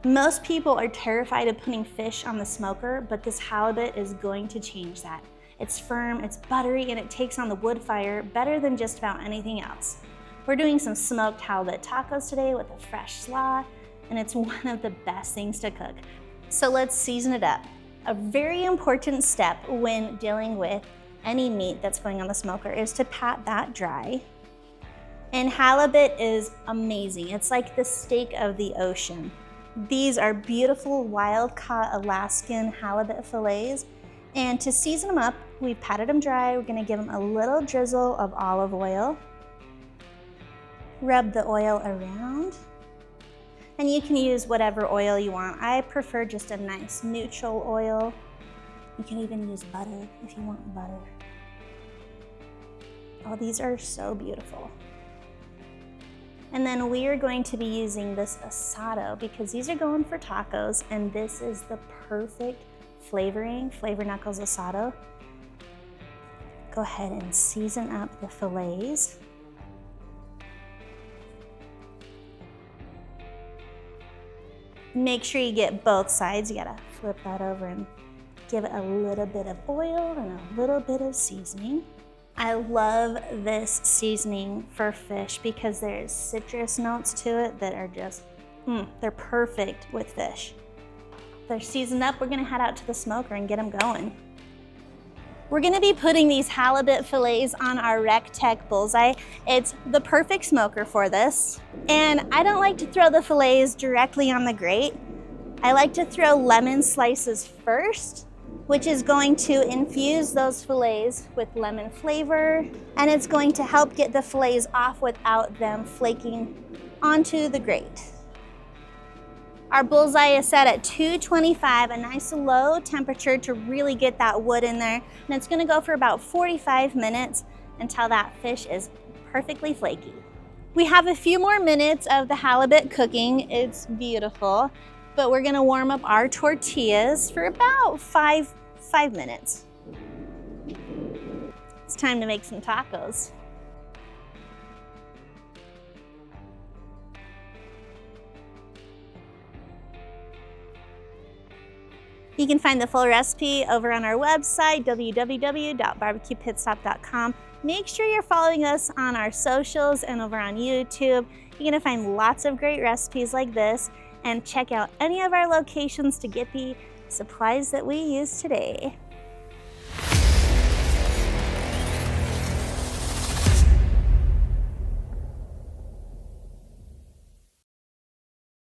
Most people are terrified of putting fish on the smoker, but this halibut is going to change that. It's firm, it's buttery, and it takes on the wood fire better than just about anything else. We're doing some smoked halibut tacos today with a fresh slaw, and it's one of the best things to cook. So let's season it up. A very important step when dealing with any meat that's going on the smoker is to pat that dry. And halibut is amazing. It's like the steak of the ocean. These are beautiful wild-caught Alaskan halibut fillets. And to season them up, we patted them dry. We're gonna give them a little drizzle of olive oil. Rub the oil around. And you can use whatever oil you want. I prefer just a nice neutral oil. You can even use butter if you want butter. Oh, these are so beautiful. And then we are going to be using this asado because these are going for tacos, and this is the perfect flavoring, Flavor Knuckles asado. Go ahead and season up the fillets. Make sure you get both sides. You gotta flip that over and give it a little bit of oil and a little bit of seasoning. I love this seasoning for fish because there's citrus notes to it that are just, they're perfect with fish. They're seasoned up. We're gonna head out to the smoker and get them going. We're gonna be putting these halibut fillets on our RecTech Bullseye. It's the perfect smoker for this. And I don't like to throw the fillets directly on the grate. I like to throw lemon slices first, which is going to infuse those fillets with lemon flavor, and it's going to help get the fillets off without them flaking onto the grate. Our bullseye is set at 225, a nice low temperature to really get that wood in there, and it's gonna go for about 45 minutes until that fish is perfectly flaky. We have a few more minutes of the halibut cooking. It's beautiful, but we're gonna warm up our tortillas for about five minutes. It's time to make some tacos. You can find the full recipe over on our website, www.barbecuepitstop.com. Make sure you're following us on our socials and over on YouTube. You're gonna find lots of great recipes like this, and check out any of our locations to get the supplies that we use today.